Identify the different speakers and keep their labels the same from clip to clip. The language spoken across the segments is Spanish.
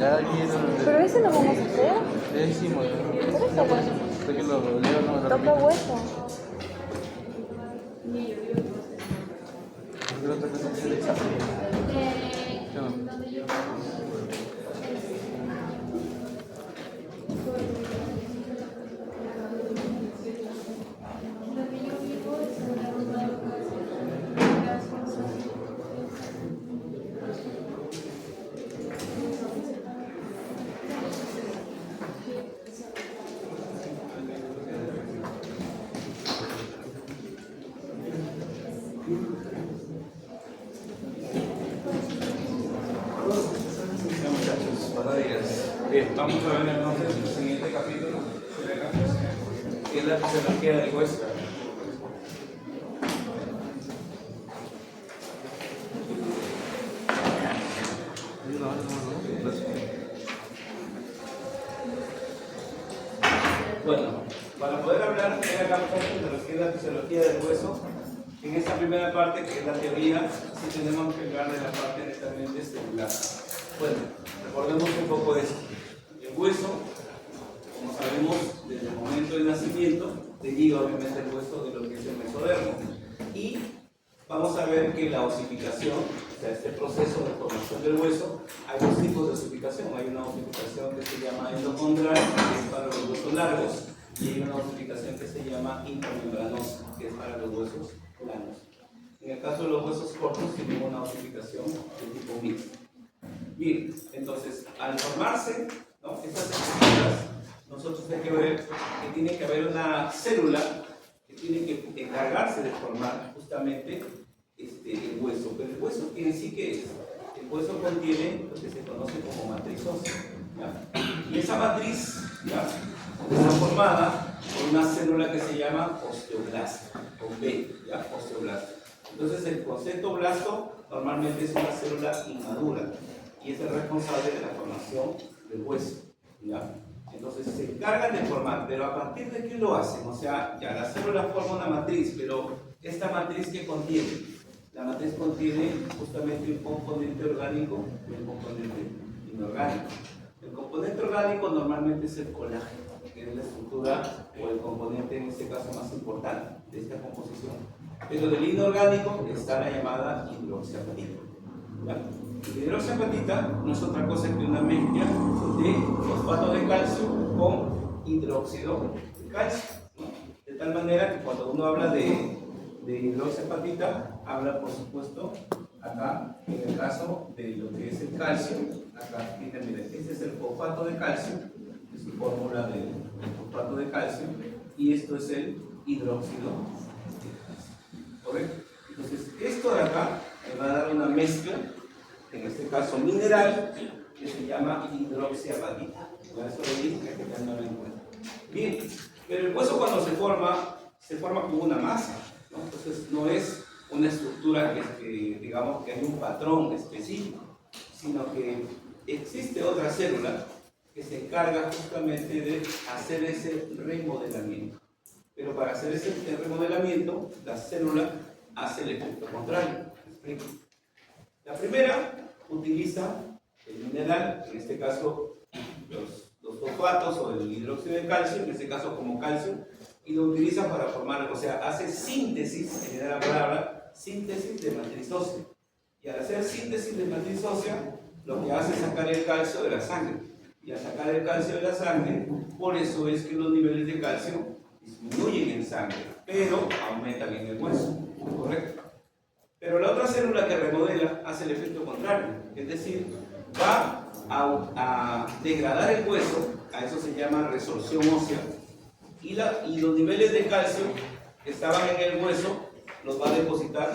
Speaker 1: Ya aquí
Speaker 2: Pero ese no vamos a hacer.
Speaker 1: ya hicimos.
Speaker 2: Por eso, bueno.
Speaker 1: Sé que lo leo, no lo
Speaker 2: Toca
Speaker 1: repito.
Speaker 2: hueso.
Speaker 1: Creo que otra cosa es el examen. ¿Qué no?
Speaker 3: Ya, muchachos, buenos días. Bien, vamos a ver entonces el siguiente capítulo, que es la fisiología del hueso. Bueno, para poder hablar de lo que es la fisiología del hueso, en esta primera parte, que es la teoría, sí tenemos que hablar de la parte netamente celular. Bueno, recordemos un poco esto. El hueso, como sabemos, desde el momento del nacimiento, deriva obviamente el hueso de lo que es el mesodermo. Y vamos a ver que la osificación, o sea, este proceso de formación del hueso, hay dos tipos de osificación. Hay una osificación que se llama endocondral, que es para los huesos largos, y hay una osificación que se llama intramembranosa, que es para los huesos planos. En el caso de los huesos cortos, tenemos una osificación de tipo mixto. Bien, entonces, al formarse, ¿no?, estas estructuras, nosotros hay que ver que tiene que haber una célula que tiene que encargarse de formar justamente el hueso. Pero el hueso en sí, ¿qué es? El hueso contiene lo que se conoce como matriz ósea, ¿ya? Y esa matriz, ¿ya?, está formada por una célula que se llama osteoblasto, con B, ¿ya? Osteoblasto. Entonces, el concepto blasto normalmente es una célula inmadura y es el responsable de la formación del hueso, ¿ya? Entonces se encargan de formar, pero ¿a partir de qué lo hacen? O sea, ya la célula forma una matriz, pero ¿esta matriz qué contiene? La matriz contiene justamente un componente orgánico y un componente inorgánico. El componente orgánico normalmente es el colágeno, que es la estructura o el componente en este caso más importante de esta composición. Pero del inorgánico está la llamada hidroxiapatita. ¿Ya? La hidroxiapatita no es otra cosa que una mezcla de fosfato de calcio con hidróxido de calcio, ¿no? De tal manera que cuando uno habla de hidroxiapatita, habla por supuesto acá, en el caso de lo que es el calcio, acá, fíjense, miren, este es el fosfato de calcio, es su fórmula del fosfato de calcio, y esto es el hidróxido de calcio, ¿correcto? Entonces, esto de acá me va a dar una mezcla, en este caso mineral, que se llama hidroxiapatita. Por eso lo dije, que tengan en cuenta. Bien, pero el hueso cuando se forma como una masa, ¿no? Entonces no es una estructura que digamos que hay un patrón específico, sino que existe otra célula que se encarga justamente de hacer ese remodelamiento. Pero para hacer ese remodelamiento, la célula hace el efecto contrario. ¿Me explico? La primera utiliza el mineral, en este caso los fosfatos o el hidróxido de calcio, en este caso como calcio, y lo utiliza para formar, o sea, hace síntesis, en la palabra, síntesis de matriz ósea. Y al hacer síntesis de matriz ósea, lo que hace es sacar el calcio de la sangre. Y al sacar el calcio de la sangre, por eso es que los niveles de calcio disminuyen en sangre, pero aumentan en el hueso, ¿correcto? Pero la otra célula que remodela hace el efecto contrario, es decir, va a degradar el hueso, a eso se llama resorción ósea, y los niveles de calcio que estaban en el hueso los va a depositar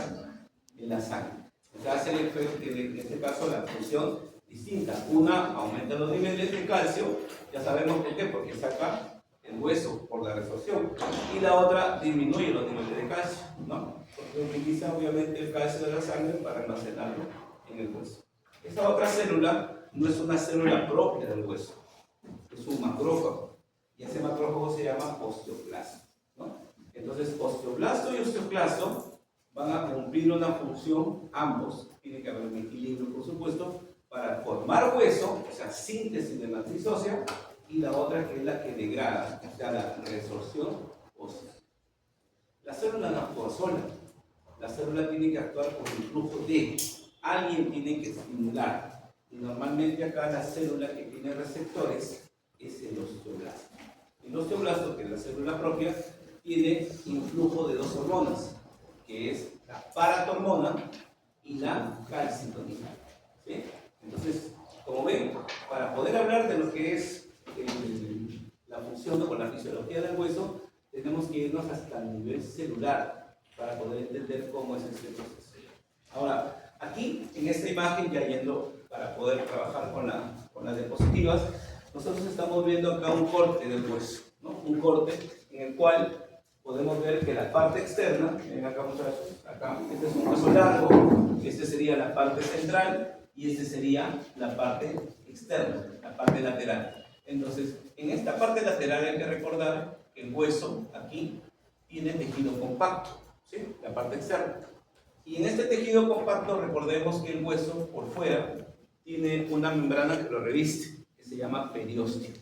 Speaker 3: en la sangre. O sea, hace el efecto, en este caso la función distinta. Una aumenta los niveles de calcio, ya sabemos por qué, porque saca el hueso por la resorción, y la otra disminuye los niveles de calcio, ¿no? Porque utiliza obviamente el calcio de la sangre para almacenarlo en el hueso. Esta otra célula no es una célula propia del hueso, es un macrófago, y ese macrófago se llama osteoclasto, ¿no? Entonces, osteoblasto y osteoclasto van a cumplir una función, ambos, tiene que haber un equilibrio por supuesto, para formar hueso, o sea, síntesis de matriz ósea, y la otra que es la que degrada, o sea, la resorción ósea. La célula no actúa sola. La célula tiene que actuar por el flujo de alguien tiene que estimular. Y normalmente acá la célula que tiene receptores es el osteoblasto. El osteoblasto, que es la célula propia, tiene influjo de dos hormonas, que es la paratormona y la calcitonina. ¿Sí? Entonces, como ven, para poder hablar de lo que es la función o la fisiología del hueso, tenemos que irnos hasta el nivel celular para poder entender cómo es este proceso. Ahora, aquí en esta imagen, ya yendo para poder trabajar con las diapositivas, nosotros estamos viendo acá un corte del hueso, ¿no? Un corte en el cual podemos ver que la parte externa, ven acá muchachos, acá, este es un hueso largo, este sería la parte central y este sería la parte externa, la parte lateral. Entonces, en esta parte lateral hay que recordar que el hueso aquí tiene tejido compacto, ¿sí? La parte externa. Y en este tejido compacto recordemos que el hueso por fuera tiene una membrana que lo reviste, que se llama periósteo.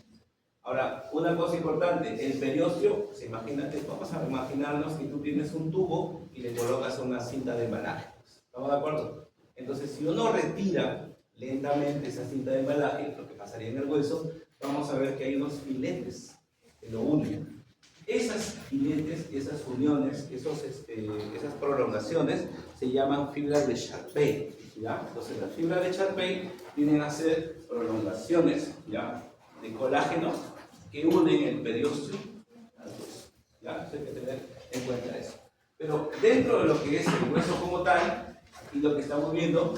Speaker 3: Ahora, una cosa importante, el periósteo, pues imagínate, vamos a imaginarnos que tú tienes un tubo y le colocas una cinta de embalaje. ¿Estamos de acuerdo? Entonces, si uno retira lentamente esa cinta de embalaje, lo que pasaría en el hueso, vamos a ver que hay unos filetes que lo unen. Esas filetes, esas uniones, esas prolongaciones se llaman fibras de Charpey, ¿ya? Entonces las fibras de Charpey vienen a ser prolongaciones, ¿ya?, de colágeno que unen el periósteo al hueso, ¿ya? Hay que tener en cuenta eso. Pero dentro de lo que es el hueso como tal, y lo que estamos viendo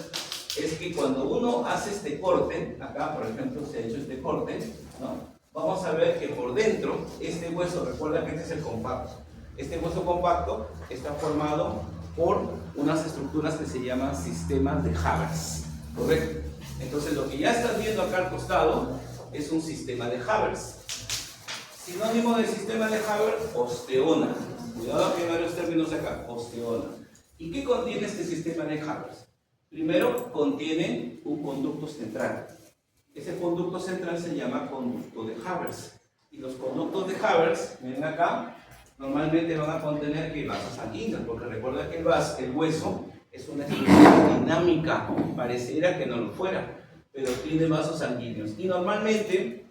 Speaker 3: es que cuando uno hace este corte, acá por ejemplo se ha hecho este corte, ¿no?, vamos a ver que por dentro, este hueso, recuerda que este es el compacto. Este hueso compacto está formado por unas estructuras que se llaman sistemas de Haber, ¿correcto? Entonces lo que ya estás viendo acá al costado es un sistema de Haber. Sinónimo del sistema de Haber, osteona. Cuidado que hay varios términos acá, osteona. ¿Y qué contiene este sistema de Haber? Primero, contiene un conducto central. Ese conducto central se llama conducto de Haber. Y los conductos de Haber, ven acá, normalmente van a contener que vasos sanguíneos, porque recuerda que el hueso es una estructura dinámica, pareciera que no lo fuera, pero tiene vasos sanguíneos. Y normalmente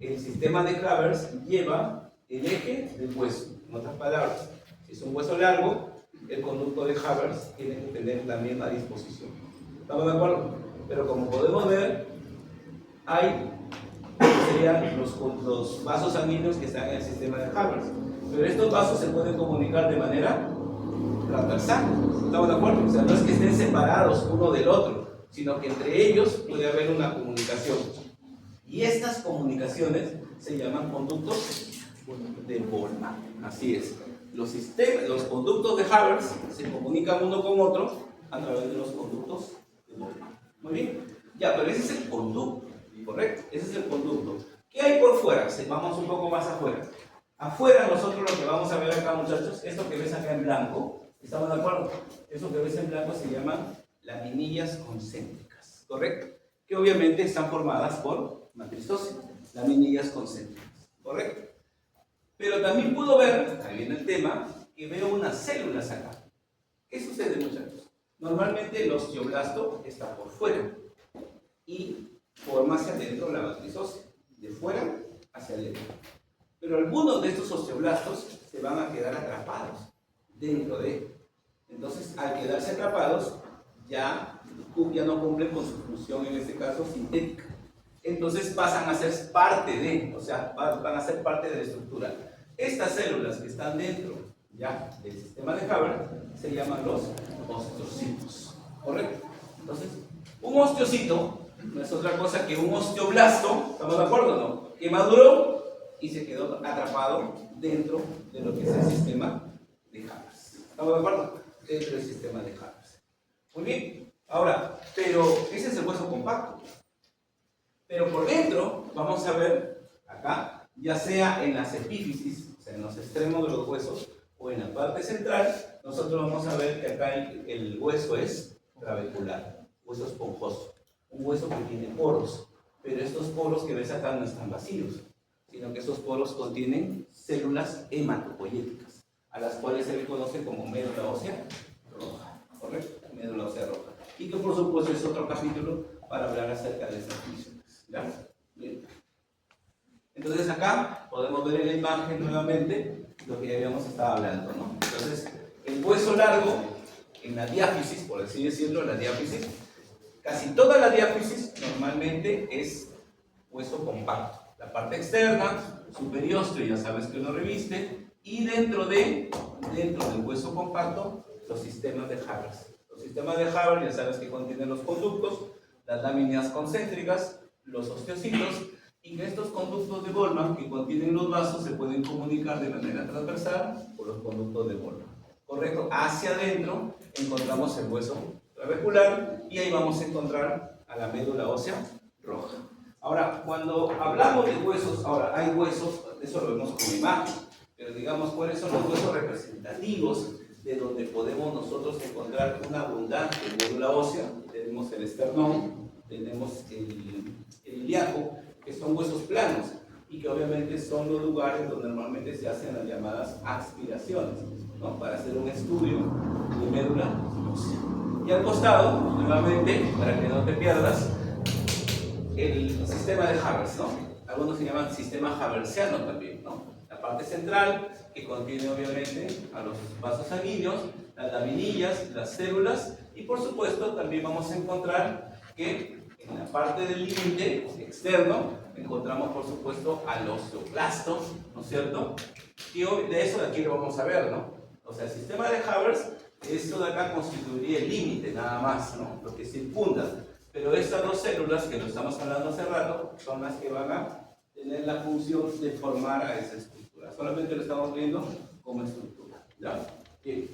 Speaker 3: el sistema de Haber lleva el eje del hueso. En otras palabras, si es un hueso largo, el conducto de Haber tiene que tener la misma disposición. ¿Estamos de acuerdo? Pero como podemos ver, hay serían los vasos sanguíneos que están en el sistema de Haber. Pero estos vasos se pueden comunicar de manera transversal. ¿Estamos de acuerdo? O sea, no es que estén separados uno del otro, sino que entre ellos puede haber una comunicación. Y estas comunicaciones se llaman conductos de Boltzmann. Así es. Los conductos de Haber se comunican uno con otro a través de los conductos de Boltzmann. Muy bien. Ya, pero ese es el conducto. ¿Correcto? Ese es el conducto. ¿Qué hay por fuera? Vamos un poco más afuera. Afuera nosotros lo que vamos a ver acá, muchachos, esto que ves acá en blanco, ¿estamos de acuerdo? Eso que ves en blanco se llaman laminillas concéntricas, ¿correcto? Que obviamente están formadas por matriz ósea, laminillas concéntricas, ¿correcto? Pero también puedo ver, ahí viene el tema, que veo unas células acá. ¿Qué sucede, muchachos? Normalmente el osteoblasto está por fuera y forma hacia adentro la matriz ósea, de fuera hacia adentro. Pero algunos de estos osteoblastos se van a quedar atrapados dentro de él. Entonces, al quedarse atrapados, ya no cumplen con su función, en este caso, sintética. Entonces pasan a ser parte de, o sea, van a ser parte de la estructura. Estas células que están dentro ya del sistema de Haber se llaman los osteocitos, ¿correcto? Entonces, un osteocito no es otra cosa que un osteoblasto, ¿estamos de acuerdo o no?, que maduró y se quedó atrapado dentro de lo que es el sistema de Haber. ¿Estamos de acuerdo? Dentro del sistema de Haber. Muy bien. Ahora, pero ese es el hueso compacto. Pero por dentro, vamos a ver acá, ya sea en las epífisis, o sea, en los extremos de los huesos, o en la parte central, nosotros vamos a ver que acá el hueso es trabecular, hueso esponjoso. un hueso que tiene poros, pero estos poros que ves acá no están vacíos, sino que esos poros contienen células hematopoyéticas, a las cuales se le conoce como médula ósea roja, ¿correcto? Médula ósea roja. Y que por supuesto es otro capítulo para hablar acerca de estas funciones. ¿Ya? Bien. Entonces acá podemos ver en la imagen nuevamente lo que ya habíamos estado hablando, ¿no? Entonces, el hueso largo, en la diáfisis, por así decirlo, la diáfisis, casi toda la diáfisis normalmente es hueso compacto. La parte externa, superiostrio, ya sabes que lo reviste, y dentro del hueso compacto, los sistemas de Haber. Los sistemas de Haber, ya sabes que contienen los conductos, las láminas concéntricas, los osteocitos, y que estos conductos de Goldman que contienen los vasos se pueden comunicar de manera transversal por los conductos de Goldman. ¿Correcto? Hacia adentro encontramos el hueso trabecular y ahí vamos a encontrar a la médula ósea roja. Ahora, cuando hablamos de huesos, ahora hay huesos, eso lo vemos con imagen, pero digamos cuáles son los huesos representativos de donde podemos nosotros encontrar una abundante médula ósea. Tenemos el esternón, tenemos el ilíaco, que son huesos planos y que obviamente son los lugares donde normalmente se hacen las llamadas aspiraciones, ¿no? Para hacer un estudio de médula ósea. Y al costado, nuevamente, para que no te pierdas, el sistema de Haber, ¿no? Algunos se llaman sistema habersiano también, ¿no? La parte central, que contiene obviamente a los vasos sanguíneos, las laminillas, las células, y por supuesto también vamos a encontrar que en la parte del límite externo encontramos por supuesto al osteoclasto, ¿no es cierto? Y de eso de aquí lo vamos a ver, ¿no? O sea, el sistema de Haber, esto de acá constituiría el límite nada más, ¿no? Lo que circunda. Pero estas dos células que lo estamos hablando hace rato son las que van a tener la función de formar a esa estructura. Solamente lo estamos viendo como estructura, ¿ya? Bien.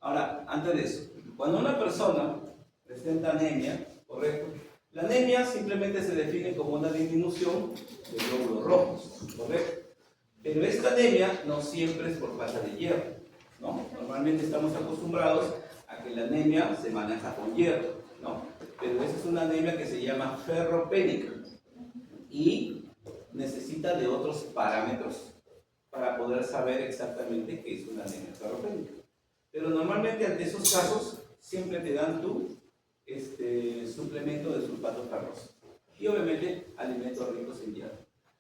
Speaker 3: Ahora, antes de eso, cuando una persona presenta anemia, ¿correcto? La anemia simplemente se define como una disminución de glóbulos rojos, ¿correcto? Pero esta anemia no siempre es por falta de hierro, ¿no? Normalmente estamos acostumbrados a que la anemia se maneja con hierro, ¿no? Pero esa es una anemia que se llama ferropénica y necesita de otros parámetros para poder saber exactamente qué es una anemia ferropénica. Pero normalmente ante esos casos siempre te dan tu suplemento de sulfato ferroso y obviamente alimentos ricos en hierro.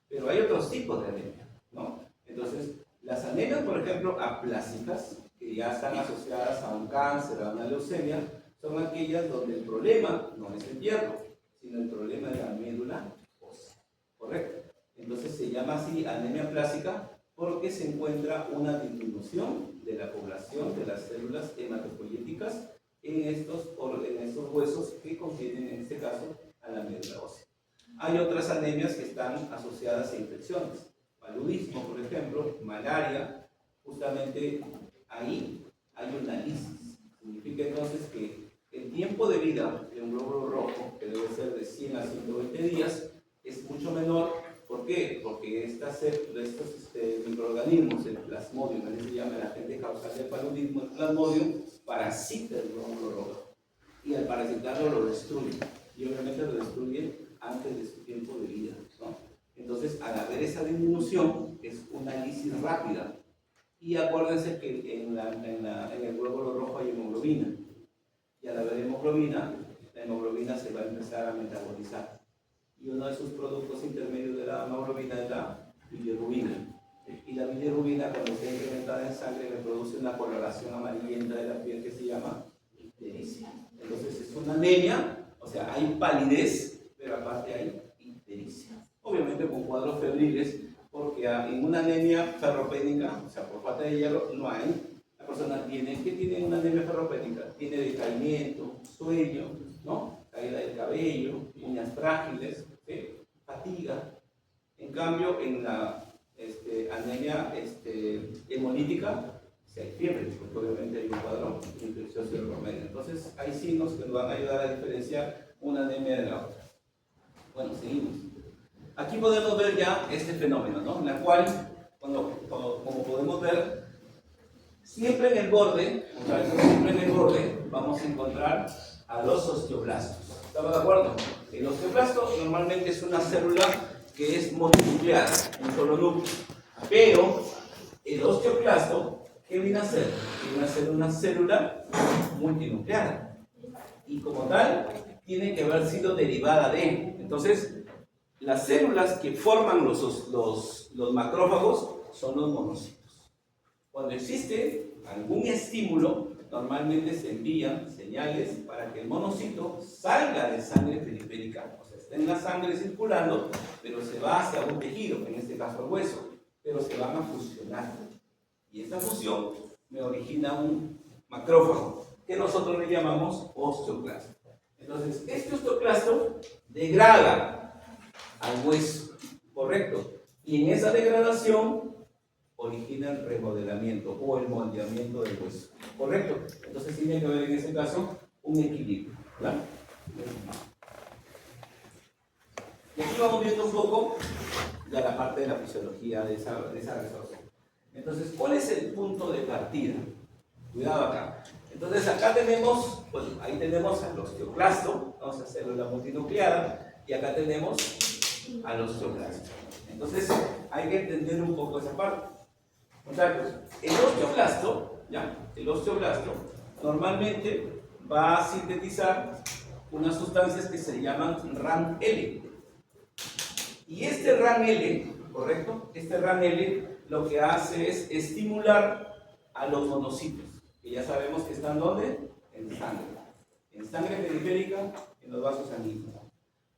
Speaker 3: Pero hay otros tipos de anemia, ¿no? Entonces, las anemias, por ejemplo, aplásicas, que ya están asociadas a un cáncer, a una leucemia, son aquellas donde el problema no es el hierro, sino el problema es la médula ósea, ¿correcto? Entonces se llama así anemia plástica porque se encuentra una disminución de la población de las células hematopoyéticas en estos huesos que contienen, en este caso, a la médula ósea. Hay otras anemias que están asociadas a infecciones, paludismo, por ejemplo, malaria, justamente ahí hay una lisis. Significa entonces que el tiempo de vida de un glóbulo rojo, que debe ser de 100 a 120 días, es mucho menor. ¿Por qué? Porque estos microorganismos, el plasmodium, así se llama el agente causal del paludismo, el plasmodium, parasita el glóbulo rojo. Y al parasitarlo lo destruye. Y obviamente lo destruye antes de su tiempo de vida, ¿no? Entonces, al haber esa disminución, es una lisis rápida. Y acuérdense que en el glóbulo rojo hay hemoglobina. Y al haber hemoglobina, la hemoglobina se va a empezar a metabolizar. Y uno de sus productos intermedios de la hemoglobina es la bilirrubina. Y la bilirrubina, cuando está incrementada en sangre, le produce una coloración amarillenta de la piel que se llama ictericia. Entonces es una anemia, o sea, hay palidez, pero aparte hay ictericia. Obviamente con cuadros febriles, porque en una anemia ferropénica, o sea, por falta de hierro, no hay. La persona tiene, ¿qué tiene una anemia ferropénica? Tiene decaimiento, sueño, ¿no? Caída del cabello, uñas frágiles, ¿sí? Fatiga. En cambio, en la anemia hemolítica, si hay fiebre, porque obviamente hay un cuadro infeccioso del promedio. Entonces, hay signos que nos van a ayudar a diferenciar una anemia de la otra. Bueno, seguimos. Aquí podemos ver ya este fenómeno, ¿no? En la cual, como podemos ver, siempre en el borde, vamos a encontrar a los osteoblastos. ¿Estamos de acuerdo? El osteoblasto normalmente es una célula que es mononuclear, un solo núcleo. Pero el osteoclasto, ¿qué viene a ser? Viene a ser una célula multinuclear. Y como tal, tiene que haber sido derivada de. Entonces, las células que forman los macrófagos son los monocitos. Cuando existe algún estímulo, normalmente se envían señales para que el monocito salga de sangre periférica, o sea, está en la sangre circulando, pero se va hacia un tejido, en este caso el hueso, pero se van a fusionar. Y esta fusión me origina un macrófago, que nosotros le llamamos osteoclasto. Entonces, este osteoclasto degrada al hueso, ¿correcto? Y en esa degradación origina el remodelamiento o el moldeamiento del hueso, ¿correcto? Entonces tiene que haber en ese caso un equilibrio, ¿verdad? Y aquí vamos viendo un poco ya la parte de la fisiología de esa resorción. Entonces, ¿cuál es el punto de partida? Cuidado acá. Entonces acá tenemos, pues ahí tenemos al osteoclasto, vamos a célula multinucleada, y acá tenemos al osteoclasto. Entonces hay que entender un poco esa parte. Muchachos, el osteoclasto normalmente va a sintetizar unas sustancias que se llaman RANL. Y este RANL, ¿correcto? Este RANL lo que hace es estimular a los monocitos, que ya sabemos que están ¿dónde? En sangre periférica, en los vasos sanguíneos.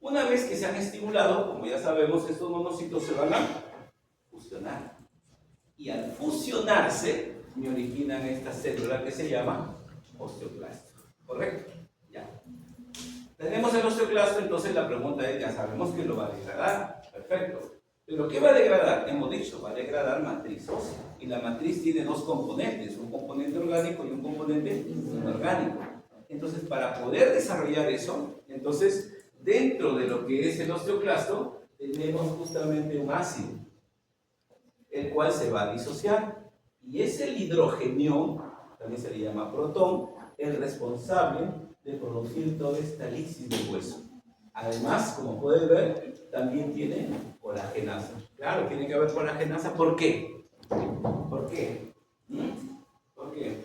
Speaker 3: Una vez que se han estimulado, como ya sabemos, estos monocitos se van a fusionar. Y al fusionarse, me originan esta célula que se llama osteoclasto. ¿Correcto? Ya. Tenemos el osteoclasto, entonces la pregunta es, ya sabemos que lo va a degradar. Perfecto. ¿Pero qué va a degradar? Hemos dicho, va a degradar matriz ósea. Y la matriz tiene dos componentes, un componente orgánico y un componente inorgánico. Entonces, para poder desarrollar eso, entonces, dentro de lo que es el osteoclasto, tenemos justamente un ácido, el cual se va a disociar. Y es el hidrogenión, también se le llama protón, el responsable de producir toda esta lisis del hueso. Además, como pueden ver, también tiene colagenasa. Claro, tiene que haber colagenasa. ¿Por qué? ¿Por qué? ¿Por qué?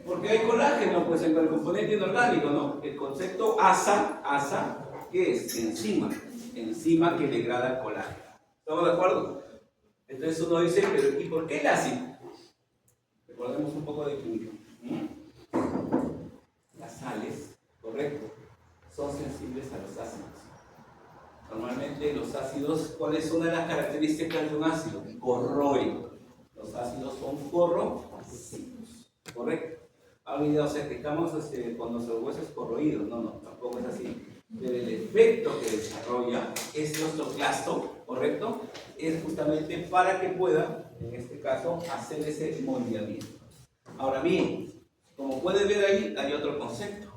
Speaker 3: Porque hay colágeno, pues en el componente inorgánico, ¿no? El concepto asa, ¿qué es? Enzima que degrada el colágeno. ¿Estamos de acuerdo? Entonces uno dice, pero ¿y por qué el ácido? Recordemos un poco de química. Las sales, correcto, son sensibles a los ácidos. Normalmente los ácidos, ¿cuál es una de las características de un ácido? Corroe. Los ácidos son corrosivos, ¿correcto? O sea, que estamos con nuestros huesos corroídos. No, tampoco es así. Pero el efecto que desarrolla este osteoclasto, ¿correcto? Es justamente para que pueda, en este caso, hacer ese moldeamiento. Ahora bien, como pueden ver ahí, hay otro concepto.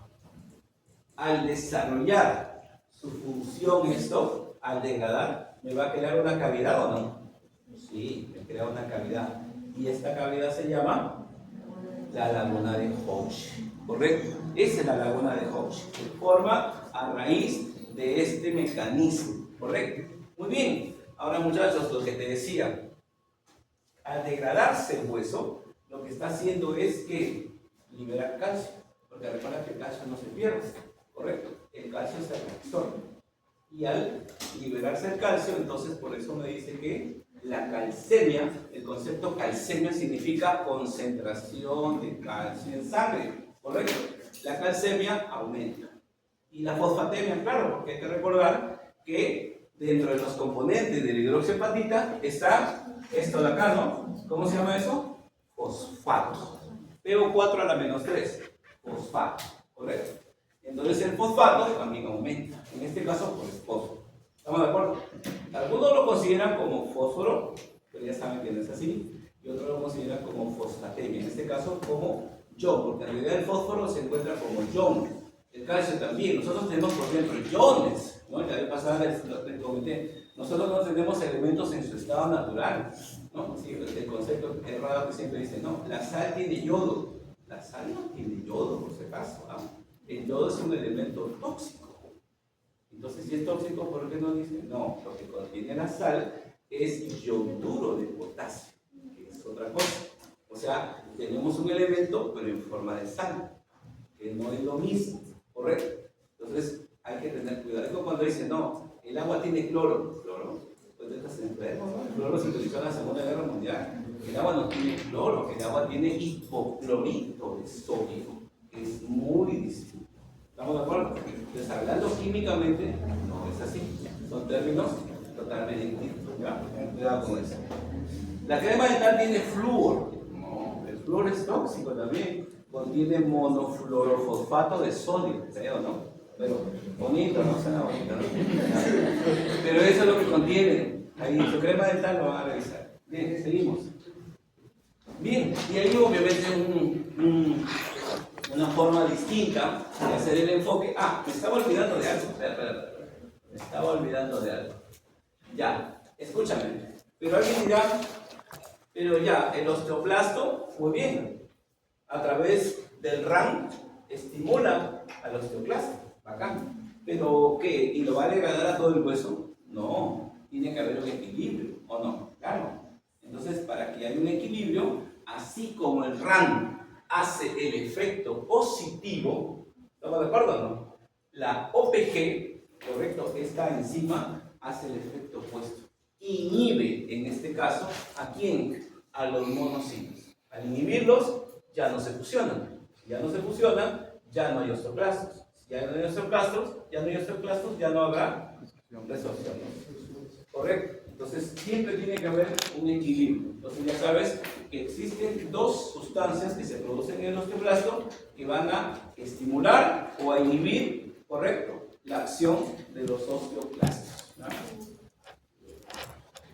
Speaker 3: Al desarrollar su función esto, al degradar, ¿me va a crear una cavidad o no? Sí, me crea una cavidad. Y esta cavidad se llama la laguna de Hoche, ¿correcto? Esa es la laguna de Hoche, que forma a raíz de este mecanismo, ¿correcto? Muy bien, ahora muchachos, lo que te decía, al degradarse el hueso, lo que está haciendo es que libera calcio, porque recuerda que el calcio no se pierde, ¿correcto? El calcio se reabsorbe. Y al liberarse el calcio, entonces por eso me dice que la calcemia, el concepto calcemia significa concentración de calcio en sangre, ¿correcto? La calcemia aumenta. Y la fosfatemia, claro, porque hay que recordar que dentro de los componentes de la hidroxiapatita está esto de acá, ¿no? ¿Cómo se llama eso? Fosfato. PO4 a la menos 3. Fosfato, ¿correcto? Entonces el fosfato también aumenta. En este caso, por el fósforo. ¿Estamos de acuerdo? Algunos lo consideran como fósforo, pero ya saben que no es así. Y otros lo consideran como fosfatemia. En este caso, como ion, porque en realidad el fósforo se encuentra como ion. El calcio también. Nosotros tenemos, por ejemplo, iones, ¿no? La vez pasada les comenté. Nosotros no tenemos elementos en su estado natural, ¿no? Sí, el concepto errado que siempre dicen, no, la sal tiene yodo. La sal no tiene yodo, por si acaso, ¿no? El yodo es un elemento tóxico. Entonces, si es tóxico, ¿por qué no dice? No, lo que contiene la sal es yoduro de potasio, que es otra cosa. O sea, tenemos un elemento, pero en forma de sal, que no es lo mismo, ¿correcto? Entonces, hay que tener cuidado. Es como cuando dicen, no, el agua tiene cloro. ¿Cloro? Pues estás enfermo, ¿no? El cloro se utilizó en la Segunda Guerra Mundial. El agua no tiene cloro, el agua tiene hipoclorito de sodio, que es muy distinto. ¿Estamos de acuerdo? Entonces, hablando químicamente, no es así. Son términos totalmente distintos. ¿Ya? Ten cuidado con eso. La crema dental tiene flúor. No, el flúor es tóxico también. Contiene monofluorofosfato de sodio, creo, ¿no? Pero bonito, no suena bonito, ¿no? Pero eso es lo que contiene. Ahí su crema dental lo van a revisar. Bien, seguimos. Bien, y ahí obviamente una forma distinta de hacer el enfoque. Ah, me estaba olvidando de algo. Espera. Me estaba olvidando de algo. Ya, escúchame. Pero alguien dirá, pero ya, el osteoblasto, muy bien. A través del RAM estimula al osteoclasto. Bacán. Pero, ¿qué? ¿Y lo va a degradar a todo el hueso? No. Tiene que haber un equilibrio, ¿o no? Claro. Entonces, para que haya un equilibrio, así como el RAM hace el efecto positivo, ¿estamos de acuerdo o no? La OPG, correcto, esta enzima hace el efecto opuesto. Inhibe, en este caso, ¿a quién? A los monocitos. Al inhibirlos, ya no se fusionan. Si ya no se fusionan, ya no hay osteoclastos. Si ya no hay osteoclastos, ya no habrá resorción. ¿Correcto? Entonces, siempre tiene que haber un equilibrio. Entonces, ya sabes que existen dos sustancias que se producen en el osteoblasto que van a estimular o a inhibir, ¿correcto?, la acción de los osteoclastos, ¿no?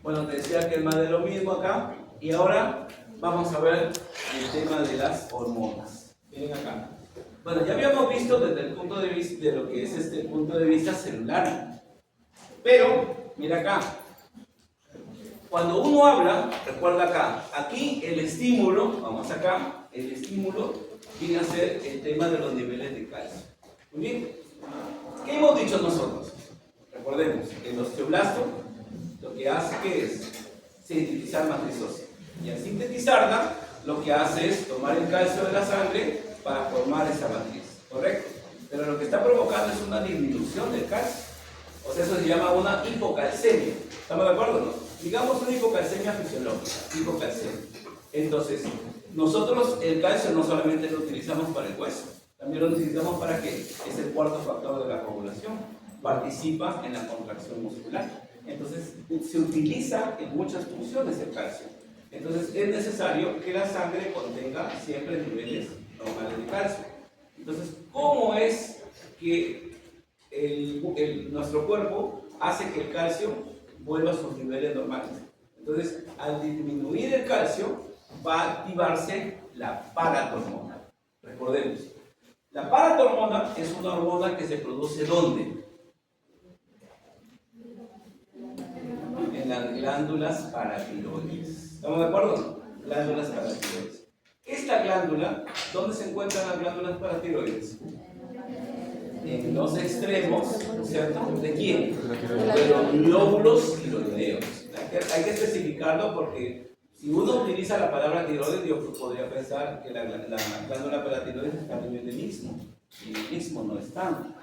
Speaker 3: Bueno, te decía que es más de lo mismo acá. Y ahora vamos a ver el tema de las hormonas. Miren acá. Bueno, ya habíamos visto desde el punto de vista de lo que es el punto de vista celular. Pero, mira acá. Cuando uno habla, recuerda acá, aquí el estímulo, vamos acá, el estímulo viene a ser el tema de los niveles de calcio. Muy bien. ¿Qué hemos dicho nosotros? Recordemos, el osteoblasto lo que hace que es sintetizar matriz ósea. Y al sintetizarla, lo que hace es tomar el calcio de la sangre para formar esa matriz, ¿correcto? Pero lo que está provocando es una disminución del calcio. O sea, eso se llama una hipocalcemia. ¿Estamos de acuerdo o no? Digamos una hipocalcemia fisiológica, hipocalcemia. Entonces, nosotros el calcio no solamente lo utilizamos para el hueso, también lo utilizamos para ¿qué? Es el cuarto factor de la coagulación. Participa en la contracción muscular. Entonces, se utiliza en muchas funciones el calcio. Entonces, es necesario que la sangre contenga siempre niveles normales de calcio. Entonces, ¿cómo es que nuestro cuerpo hace que el calcio vuelva a sus niveles normales? Entonces, al disminuir el calcio, va a activarse la paratormona. Recordemos, la paratormona es una hormona que se produce ¿dónde? En las glándulas paratiroides. ¿Estamos de acuerdo? Glándulas paratiroides. Esta glándula, ¿dónde se encuentran las glándulas paratiroides? En los extremos, ¿cierto? ¿De quién? De los lóbulos tiroideos. Hay que especificarlo porque si uno utiliza la palabra tiroides, yo podría pensar que la glándula paratiroides está a nivel del istmo. Y el istmo no están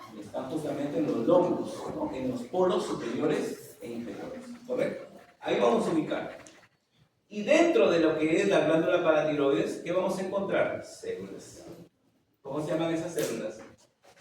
Speaker 3: justamente en los lóbulos, ¿no? En los polos superiores e inferiores, ¿correcto? Ahí vamos a ubicar. Y dentro de lo que es la glándula paratiroides, ¿qué vamos a encontrar? Células. ¿Cómo se llaman esas células?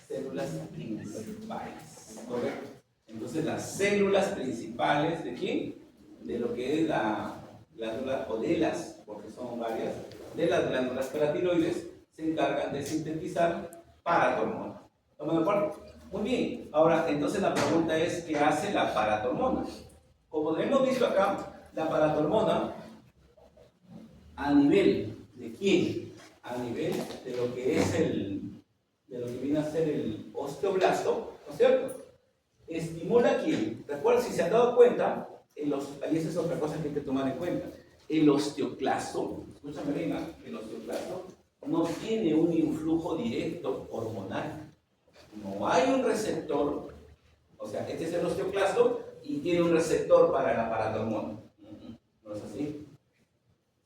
Speaker 3: Células principales, ¿correcto? Entonces las células principales ¿de quién? De lo que es la glándula, o de las, porque son varias, de las glándulas paratiroides, se encargan de sintetizar paratormona. ¿Estamos de acuerdo? Muy bien. Ahora, entonces la pregunta es, ¿qué hace la paratormona? Como hemos visto acá, la paratormona, ¿a nivel de quién? A nivel de lo que es de lo que viene a ser el osteoblasto, ¿no es cierto? Estimula a quién. Recuerden, si se han dado cuenta, ahí esa es otra cosa que hay que tomar en cuenta. El osteoclasto, escúchame bien, el osteoclasto no tiene un influjo directo hormonal. no hay un receptor, o sea, este es el osteoclasto y tiene un receptor para la paratormona. No es así.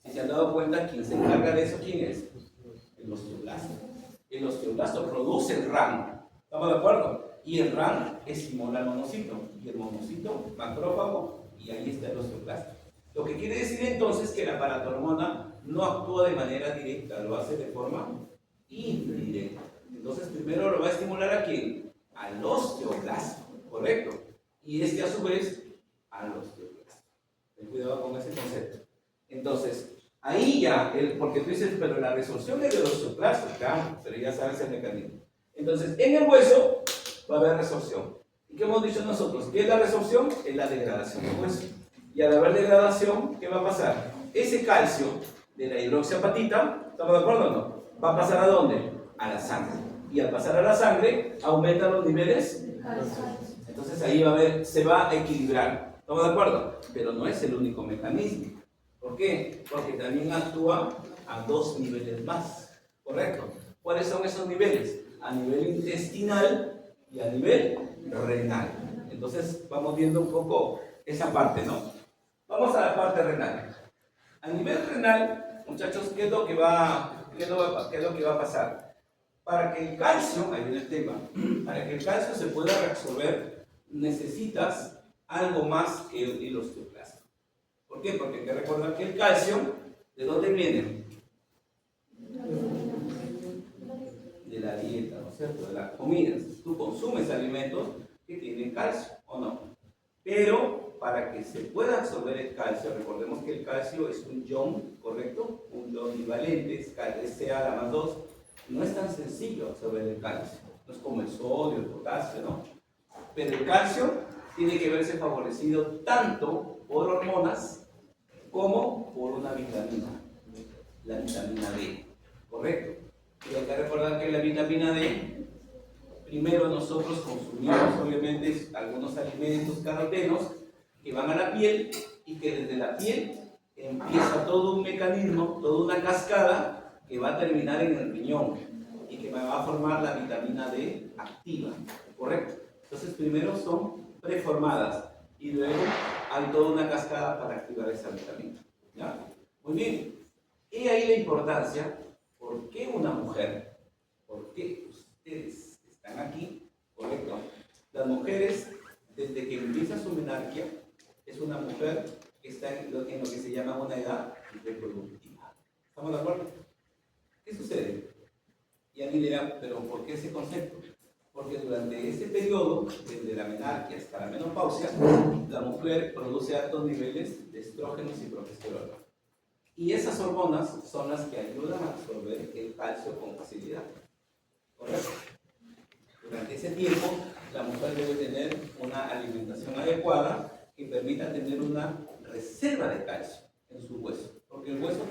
Speaker 3: Si se han dado cuenta, ¿quién se encarga de eso? ¿Quién es? El osteoclasto. El osteoclasto produce el RAN. ¿Estamos de acuerdo? Y el RAN estimula al monocito. Y el monocito, macrófago, y ahí está el osteoclasto. Lo que quiere decir entonces que la paratormona no actúa de manera directa, lo hace de forma indirecta. Entonces primero lo va a estimular ¿a quién? Al osteoclasto, ¿correcto? Y este a su vez al osteoclasto. Ten cuidado con ese concepto. Entonces, ahí ya, porque tú dices, pero la resorción es del osteoclasto, claro, pero ya sabes el mecanismo. Entonces, en el hueso va a haber resorción. ¿Y qué hemos dicho nosotros? ¿Qué es la resorción? Es la degradación del hueso. Y al haber degradación, ¿qué va a pasar? Ese calcio de la hidroxiapatita, ¿estamos de acuerdo o no? ¿Va a pasar a dónde? A la sangre. Y al pasar a la sangre, aumentan los niveles. Entonces ahí va a haber, se va a equilibrar. ¿Estamos de acuerdo? Pero no es el único mecanismo. ¿Por qué? Porque también actúa a dos niveles más. ¿Correcto? ¿Cuáles son esos niveles? A nivel intestinal y a nivel renal. Entonces vamos viendo un poco esa parte, ¿no? Vamos a la parte renal. A nivel renal, muchachos, ¿qué es lo que va a pasar? Para que el calcio, ahí viene el tema, para que el calcio se pueda reabsorber, necesitas algo más que el osteoclasto. ¿Por qué? Porque hay que recordar que el calcio, ¿de dónde viene? De la dieta, ¿no es cierto? De las comidas. Tú consumes alimentos que tienen calcio, ¿o no? Pero para que se pueda absorber el calcio, recordemos que el calcio es un ion, ¿correcto? Un ion bivalente, es Ca+2. No es tan sencillo absorber el calcio. No es como el sodio, el potasio, ¿no? Pero el calcio tiene que verse favorecido tanto por hormonas como por una vitamina, la vitamina D, ¿correcto? Y hay que recordar que la vitamina D, primero nosotros consumimos obviamente algunos alimentos carotenos que van a la piel y que desde la piel empieza todo un mecanismo, toda una cascada que va a terminar en el riñón y que va a formar la vitamina D activa, ¿correcto? Entonces primero son preformadas y luego hay toda una cascada para activar esa vitamina, ¿ya? Muy bien. Y ahí la importancia, ¿por qué una mujer? ¿Por qué ustedes están aquí? ¿Correcto? Las mujeres, desde que empieza su menarquia, es una mujer que está en lo que se llama una edad reproductiva. ¿Estamos de acuerdo? ¿Qué sucede? Y a mí dirán, ¿pero por qué ese concepto? Porque durante ese periodo, desde la menarquia hasta la menopausia, la mujer produce altos niveles de estrógenos y progesterona. Y esas hormonas son las que ayudan a absorber el calcio con facilidad. ¿Correcto? Durante ese tiempo, la mujer debe tener una alimentación adecuada que permita tener una reserva de calcio en su hueso. Porque el hueso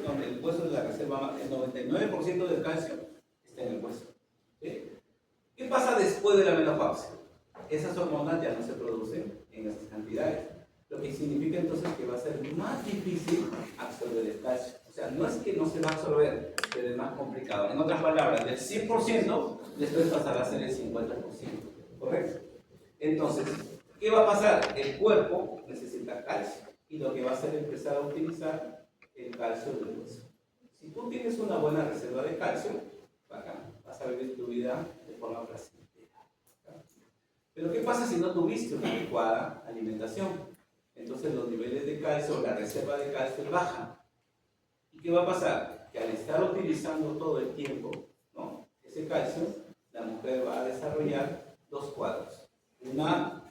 Speaker 3: es la reserva, el 99% del calcio está en el hueso. ¿Sí? ¿Qué pasa después de la menopausia? Esas hormonas ya no se producen en esas cantidades. Lo que significa entonces que va a ser más difícil absorber el calcio. O sea, no es que no se va a absorber, pero es más complicado. En otras palabras, del 100% después pasará a ser el 50%. ¿Correcto? Entonces, ¿qué va a pasar? El cuerpo necesita calcio y lo que va a hacer es empezar a utilizar el calcio del hueso. Si tú tienes una buena reserva de calcio, vas a vivir tu vida de forma placentera. Pero ¿qué pasa si no tuviste una adecuada alimentación? Entonces los niveles de calcio, la reserva de calcio baja. ¿Y qué va a pasar? Que al estar utilizando todo el tiempo, ¿no?, ese calcio, la mujer va a desarrollar dos cuadros. Una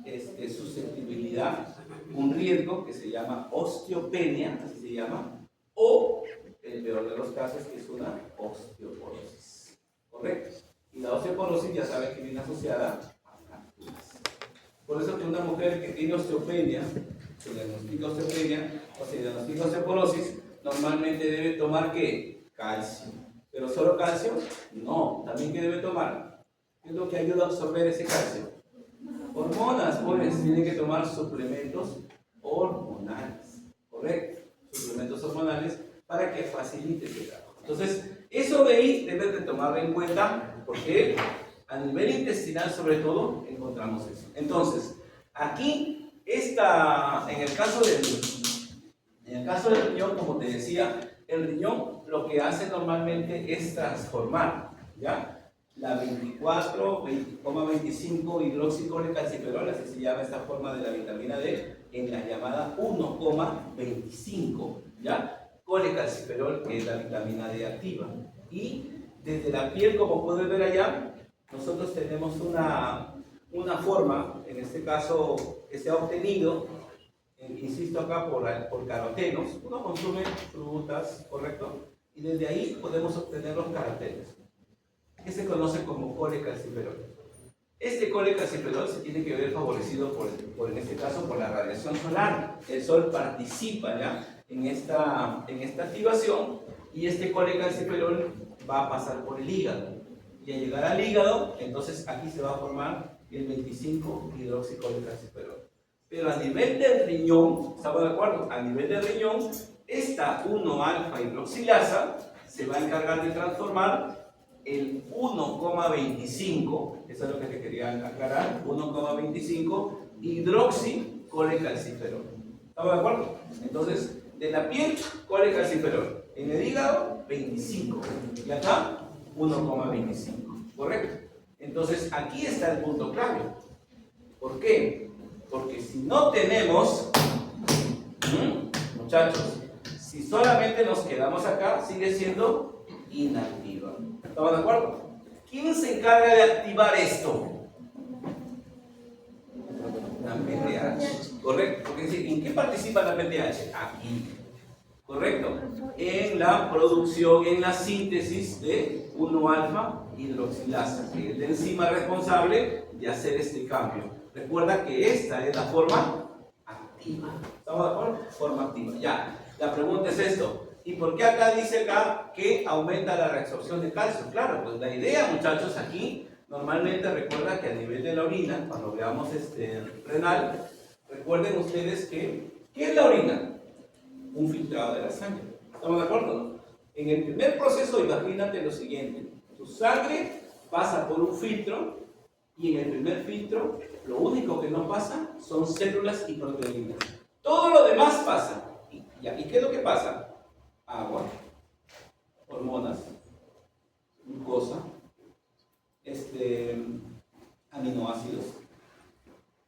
Speaker 3: susceptibilidad, un riesgo que se llama osteopenia, así se llama, o el peor de los casos, que es una osteoporosis. ¿Correcto? Y la osteoporosis ya saben que viene asociada a fracturas. Por eso que una mujer que tiene osteopenia, se diagnostica osteopenia o se diagnostica osteoporosis, normalmente debe tomar ¿qué? Calcio. ¿Pero solo calcio? No. ¿También qué debe tomar? ¿Qué es lo que ayuda a absorber ese calcio? Hormonas, pues tiene que tomar suplementos hormonales. ¿Correcto? Suplementos hormonales para que facilite ese trabajo. Entonces, eso de ahí debes de tomarlo en cuenta porque A nivel intestinal, sobre todo, encontramos eso. Entonces, aquí, en el caso del riñón, como te decía, el riñón lo que hace normalmente es transformar, ¿ya? La 24,25 hidroxicolecalciferol, así se llama esta forma de la vitamina D, en la llamada 1,25, ¿ya? Colecalciferol, que es la vitamina D activa. Y desde la piel, como puedes ver allá, nosotros tenemos una forma, en este caso, que se ha obtenido, insisto acá, por carotenos. Uno consume frutas, ¿correcto? Y desde ahí podemos obtener los carotenos, que se conoce como colecalciferol. Este colecalciferol se tiene que ver favorecido en este caso, por la radiación solar. El sol participa ya en esta activación, y este colecalciferol va a pasar por el hígado. Y al llegar al hígado, entonces aquí se va a formar el 25-hidroxicolecalciferol. Pero a nivel del riñón, ¿estamos de acuerdo? A nivel del riñón, esta 1-alfa hidroxilasa se va a encargar de transformar el 1,25, eso es lo que te quería aclarar, 1,25 hidroxicolecalciferol. ¿Estamos de acuerdo? Entonces, de la piel, colecalciferol. En el hígado, 25. Y acá, 1,25. ¿Correcto? Entonces, aquí está el punto clave. ¿Por qué? Porque si no tenemos, muchachos, si solamente nos quedamos acá, sigue siendo inactiva. ¿Estamos de acuerdo? ¿Quién se encarga de activar esto? La PTH. ¿Correcto? Porque ¿en qué participa la PTH? Aquí. ¿Correcto? En la producción, en la síntesis de 1-alfa hidroxilasa, que es la enzima responsable de hacer este cambio. Recuerda que esta es la forma activa. ¿Estamos de acuerdo? Forma activa. Ya. La pregunta es esto. ¿Y por qué acá dice que aumenta la reabsorción de calcio? Claro, pues la idea, muchachos, aquí normalmente recuerda que a nivel de la orina, cuando veamos renal, recuerden ustedes ¿qué es la orina? Un filtrado de la sangre. ¿Estamos de acuerdo? En el primer proceso, imagínate lo siguiente: tu sangre pasa por un filtro, y en el primer filtro lo único que no pasa son células y proteínas. Todo lo demás pasa. ¿Y qué es lo que pasa? Agua, hormonas, glucosa, aminoácidos,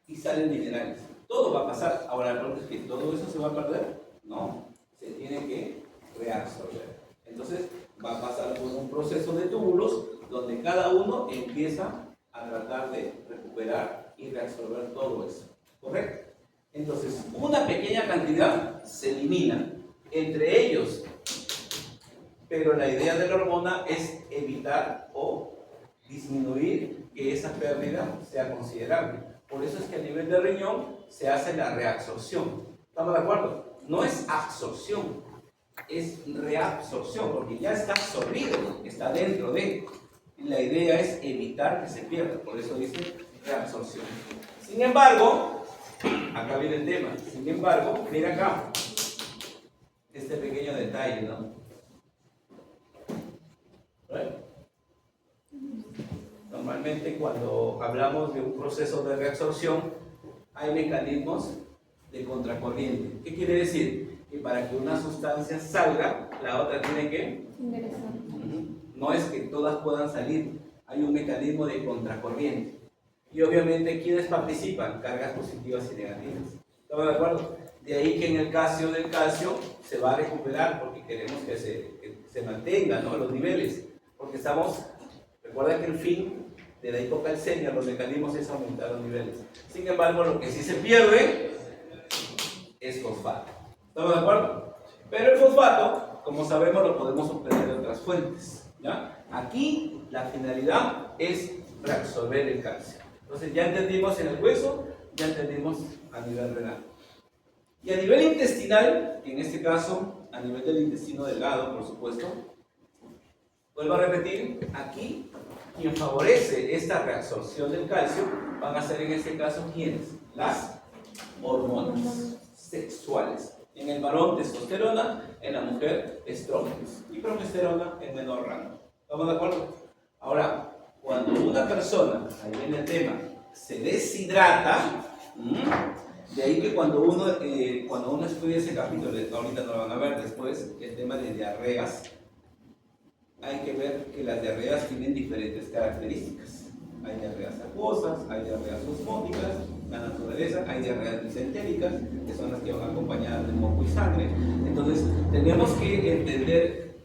Speaker 3: y salen minerales. Todo va a pasar. Ahora, la pregunta es que ¿todo eso se va a perder? No, se tiene que reabsorber. Entonces va a pasar por un proceso de túbulos donde cada uno empieza a tratar de recuperar y reabsorber todo eso. ¿Correcto? Entonces, una pequeña cantidad se elimina entre ellos, pero la idea de la hormona es evitar o disminuir que esa pérdida sea considerable. Por eso es que a nivel de riñón se hace la reabsorción. ¿Estamos de acuerdo? No es absorción, es reabsorción, porque ya está absorbido, está dentro de. La idea es evitar que se pierda, por eso dice reabsorción. Sin embargo, acá viene el tema. Sin embargo, mira acá este pequeño detalle, ¿no? ¿Right? Normalmente cuando hablamos de un proceso de reabsorción hay mecanismos de contracorriente. ¿Qué quiere decir? Que para que una sustancia salga, la otra tiene que
Speaker 2: ingresar.
Speaker 3: No es que todas puedan salir, hay un mecanismo de contracorriente. Y obviamente, ¿quiénes participan? Cargas positivas y negativas. ¿Estamos de acuerdo? De ahí que en el caso del calcio se va a recuperar, porque queremos que se mantengan, ¿no?, los niveles. Porque recuerda que el fin de la hipocalcemia, los mecanismos es aumentar los niveles. Sin embargo, lo que sí se pierde es fosfato. ¿Estamos de acuerdo? Pero el fosfato, como sabemos, lo podemos obtener de otras fuentes, ¿ya? Aquí la finalidad es reabsorber el calcio. Entonces ya entendimos en el hueso, ya entendimos a nivel renal. Y a nivel intestinal, en este caso, a nivel del intestino delgado, por supuesto, vuelvo a repetir, aquí quien favorece esta reabsorción del calcio van a ser en este caso ¿quiénes? Las hormonas sexuales. En el varón testosterona, en la mujer estrógenos y progesterona en menor rango. ¿Estamos de acuerdo? Ahora, cuando una persona, ahí viene el tema, se deshidrata, de ahí que cuando uno estudia ese capítulo, ahorita no lo van a ver después, el tema de diarreas, hay que ver que las diarreas tienen diferentes características. Hay diarreas acuosas, hay diarreas osmóticas, la naturaleza, hay diarreas disentéricas, que son las que van acompañadas de moco y sangre. Entonces, tenemos que entender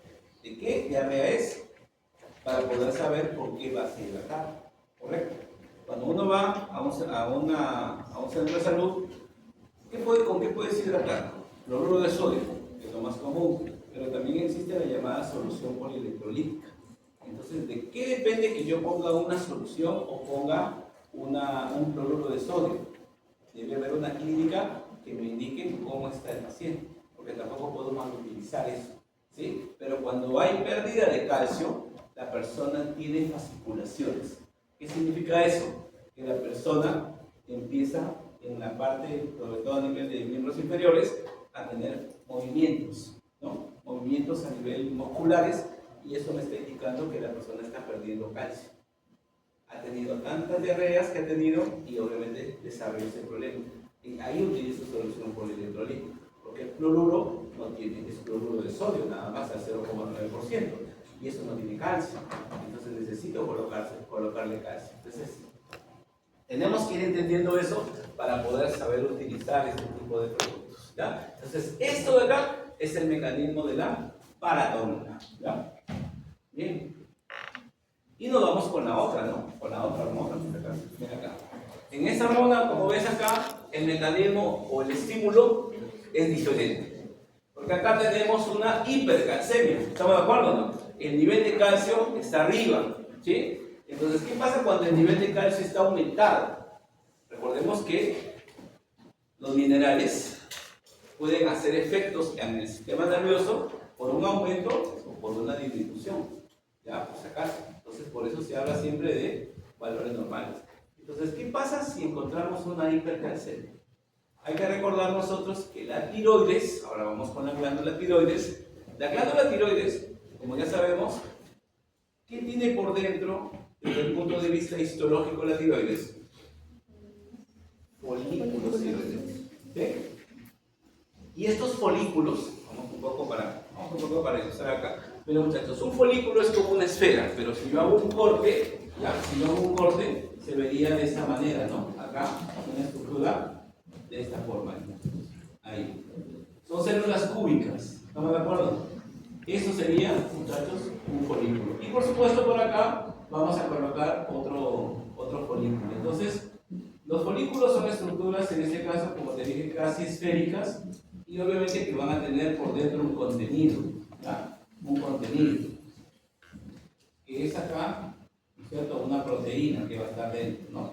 Speaker 3: de qué diarrea es para poder saber por qué va a ser hidratar. ¿Correcto? Cuando uno va a un centro de salud, ¿con qué puedes hidratar? Cloruro de sodio, que es lo más común, pero también existe la llamada solución polielectrolítica. Entonces, ¿de qué depende que yo ponga una solución o ponga un cloruro de sodio? Debe haber una clínica que me indique cómo está el paciente, porque tampoco puedo mal utilizar eso, ¿sí? Pero cuando hay pérdida de calcio, la persona tiene fasciculaciones. ¿Qué significa eso? Que la persona empieza en la parte, sobre todo a nivel de miembros inferiores, a tener movimientos, ¿no? Movimientos a nivel musculares, y eso me está indicando que la persona está perdiendo calcio. Ha tenido tantas diarreas que ha tenido y obviamente desarrolla ese problema. Y ahí utilizo solución polielectrolítica, porque el cloruro no tiene, es cloruro de sodio nada más al 0,9%, y eso no tiene calcio. Entonces necesito colocarle calcio. Entonces, tenemos que ir entendiendo eso para poder saber utilizar este tipo de productos, ¿ya? Entonces, esto de acá es el mecanismo de la paratonina, ¿ya? Bien. Y nos vamos con la otra, ¿no? Con la otra hormona. Ven acá. En esta hormona, como ves acá, el mecanismo o el estímulo es diferente. Porque acá tenemos una hipercalcemia. ¿Estamos de acuerdo, no? El nivel de calcio está arriba, ¿sí? Entonces, ¿qué pasa cuando el nivel de calcio está aumentado? Recordemos que los minerales pueden hacer efectos en el sistema nervioso por un aumento o por una disminución. Ya, pues acá. Entonces, por eso se habla siempre de valores normales. Entonces, ¿qué pasa si encontramos una hipercalcemia? Hay que recordar nosotros que la tiroides, ahora vamos con la glándula tiroides, como ya sabemos, ¿qué tiene por dentro, desde el punto de vista histológico, la tiroides? Folículos tiroideos. ¿Sí? Y estos folículos, vamos un poco para ilustrar acá. Pero muchachos, un folículo es como una esfera, pero si yo hago un corte, se vería de esta manera, ¿no? Acá, una estructura de esta forma. Ahí. Son células cúbicas, ¿estamos de acuerdo? Eso sería, muchachos, un folículo. Y por supuesto por acá vamos a colocar otro folículo. Entonces, los folículos son estructuras, en este caso, como te dije, casi esféricas, y obviamente que van a tener por dentro un contenido, ¿ya? Un contenido, que es acá, ¿cierto? Una proteína que va a estar dentro, ¿no?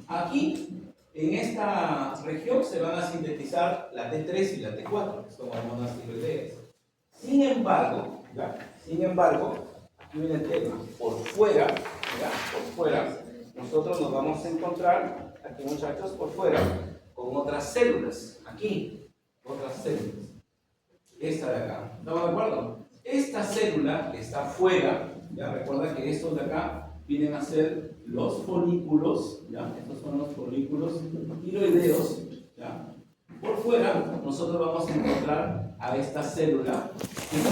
Speaker 3: Aquí, en esta región, se van a sintetizar la T3 y la T4, que son hormonas tiroideas. Sin embargo, aquí viene el tema, por fuera, nosotros nos vamos a encontrar, aquí muchachos, por fuera, con otras células, aquí, otras células. Esta de acá, ¿estamos de acuerdo? Esta célula que está afuera, ya recuerda que estos de acá vienen a ser los folículos, ¿ya? Estos son los folículos tiroideos, ¿ya? Por fuera, nosotros vamos a encontrar a esta célula que tiene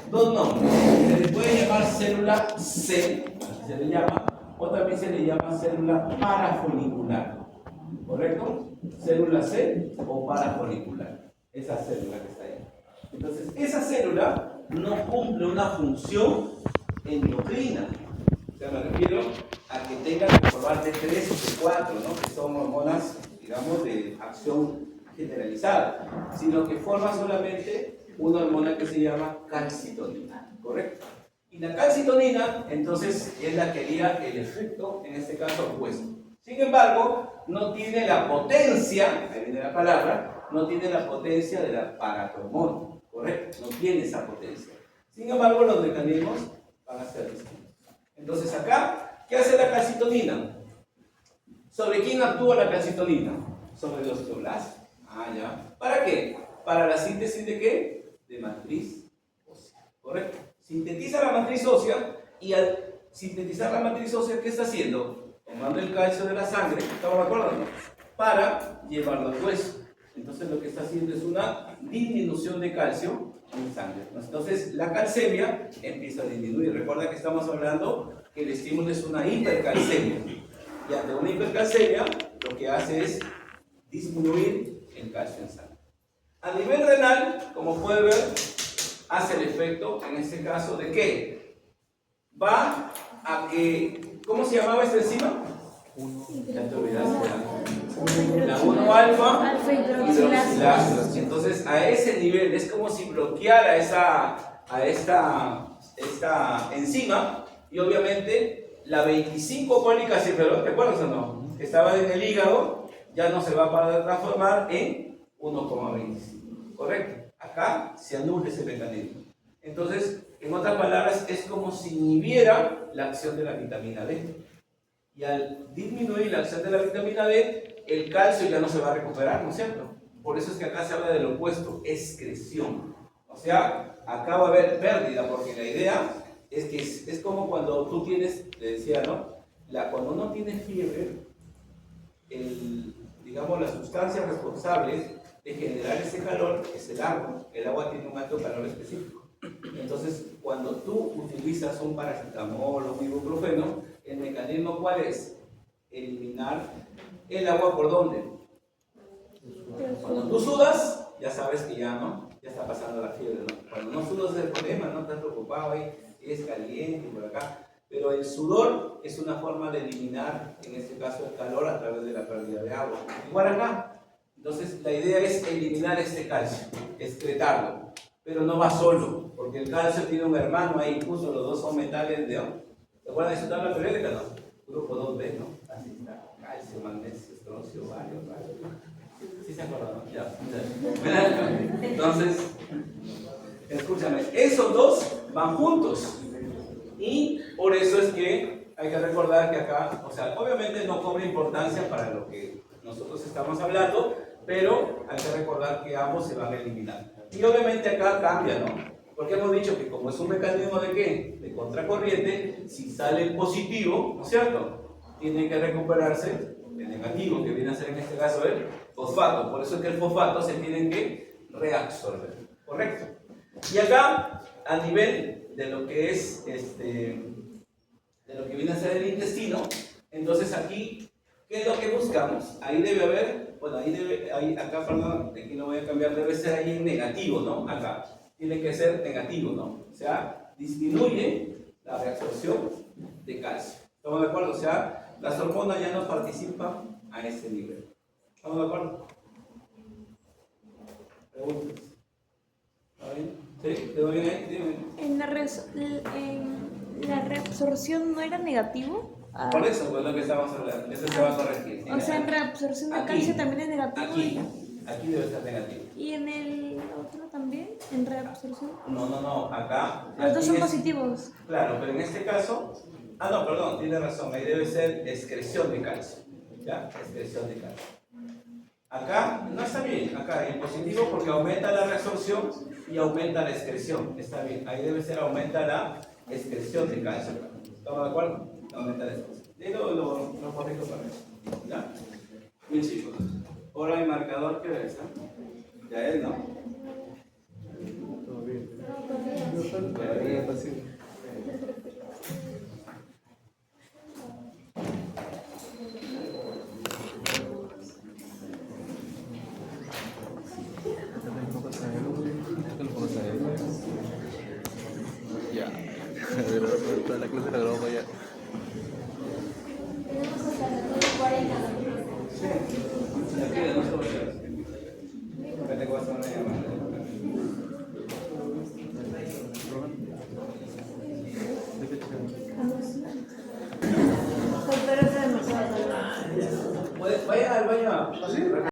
Speaker 3: dos nombres. Se le puede llamar célula C, así se le llama, o también se le llama célula parafolicular, ¿correcto? Célula C o parafolicular, esa célula que está ahí. Entonces, esa célula no cumple una función endocrina. O sea, me refiero a que tenga que formar T3 o T4, ¿no? Que son hormonas, digamos, de acción generalizada, sino que forma solamente una hormona que se llama calcitonina, ¿correcto? Y la calcitonina, entonces, es la que haría el efecto, en este caso, opuesto. Sin embargo, no tiene la potencia, ahí viene la palabra, no tiene la potencia de la paratormona, ¿correcto? No tiene esa potencia. Sin embargo, los mecanismos van a ser distintos. Entonces acá, ¿qué hace la calcitonina? ¿Sobre quién actúa la calcitonina? Sobre los osteoblastos. Ah, ya. ¿Para qué? Para la síntesis de ¿qué? De matriz ósea. ¿Correcto? Sintetiza la matriz ósea y al sintetizar la matriz ósea, ¿qué está haciendo? Tomando el calcio de la sangre, ¿estamos de acuerdo? ¿No? Para llevarlo al hueso. Entonces lo que está haciendo es una disminución de calcio en sangre. Entonces la calcemia empieza a disminuir. Recuerda que estamos hablando que el estímulo es una hipercalcemia. Y ante una hipercalcemia lo que hace es disminuir el calcio en sangre. A nivel renal, como puede ver, hace el efecto, en este caso, ¿de qué? Va a que, ¿cómo se llamaba esta enzima? Ya te olvidaste. La 1-alfa hidroxilasa. Entonces, a ese nivel es como si bloqueara esta enzima, y obviamente la 25 cólica ciferol, ¿te acuerdas o no? Que estaba en el hígado, ya no se va a poder transformar en 1,25. ¿Correcto? Acá se anula ese mecanismo. Entonces, en otras palabras, es como si inhibiera la acción de la vitamina D. Y al disminuir la acción de la vitamina D, el calcio ya no se va a recuperar, ¿no es cierto? Por eso es que acá se habla del opuesto, excreción. O sea, acá va a haber pérdida, porque la idea es que es como cuando tú tienes, le decía, ¿no? Cuando uno tiene fiebre, digamos, las sustancias responsables de generar ese calor es el agua. El agua tiene un alto calor específico. Entonces, cuando tú utilizas un paracetamol o un ibuprofeno, el mecanismo ¿cuál es? Eliminar el agua ¿por dónde? Cuando tú sudas, ya sabes que ya está pasando la fiebre, ¿no? Cuando no sudas es el problema, no estás preocupado ahí, es caliente por acá. Pero el sudor es una forma de eliminar, en este caso, el calor a través de la pérdida de agua. Igual acá. Entonces, la idea es eliminar este calcio, excretarlo. Pero no va solo, porque el calcio tiene un hermano ahí, incluso los dos son metales de oro. ¿Te acuerdan de su tabla periódica, no? Grupo 2B, ¿no? Así está. Calcio, magnesio, estroncio, bario. ¿Sí se acuerdan, no? Ya. Entonces, escúchame, esos dos van juntos. Y por eso es que hay que recordar que acá, o sea, obviamente no cobra importancia para lo que nosotros estamos hablando, pero hay que recordar que ambos se van a eliminar. Y obviamente acá cambia, ¿no? Porque hemos dicho que como es un mecanismo de ¿qué? De contracorriente, si sale el positivo, ¿no es cierto? Tiene que recuperarse el negativo, que viene a ser en este caso el fosfato. Por eso es que el fosfato se tiene que reabsorber, ¿correcto? Y acá, a nivel de lo que es, de lo que viene a ser el intestino, entonces aquí, ¿qué es lo que buscamos? Ahí debe haber, bueno, acá, perdón, aquí lo voy a cambiar, debe ser ahí en negativo, ¿no? Acá, tiene que ser negativo, ¿no? O sea, disminuye la reabsorción de calcio. ¿Estamos de acuerdo? O sea, las hormonas ya no participan a ese nivel. ¿Estamos de acuerdo? ¿Preguntas? ¿Está bien? ¿Sí? ¿Te doy bien ahí? Dime.
Speaker 2: En la reabsorción no era negativo.
Speaker 3: Por eso, pues lo que estamos hablando, eso se va a corregir.
Speaker 2: O sea, en reabsorción de calcio también es negativo.
Speaker 3: Aquí debe estar negativo.
Speaker 2: ¿Y en el otro también? ¿En reabsorción?
Speaker 3: No, acá.
Speaker 2: Los dos son positivos.
Speaker 3: Claro, pero en este caso. No, perdón, tiene razón, ahí debe ser excreción de calcio. ¿Ya? Excreción de calcio. Acá no está bien, acá en positivo porque aumenta la reabsorción y aumenta la excreción. Está bien, ahí debe ser aumenta la excreción de calcio. ¿Estamos de acuerdo? Aumenta la excreción. Y lo corrijo para eso. ¿Ya? Bien, chicos. Ahora el marcador, ¿qué es? Ya él, ¿no?
Speaker 4: Todo bien.
Speaker 3: Todavía está así.
Speaker 4: Ya. Toda la clase la grabamos ya.
Speaker 2: Tenemos hasta las 9:40.
Speaker 3: Sí. Ya queda, no se vaya.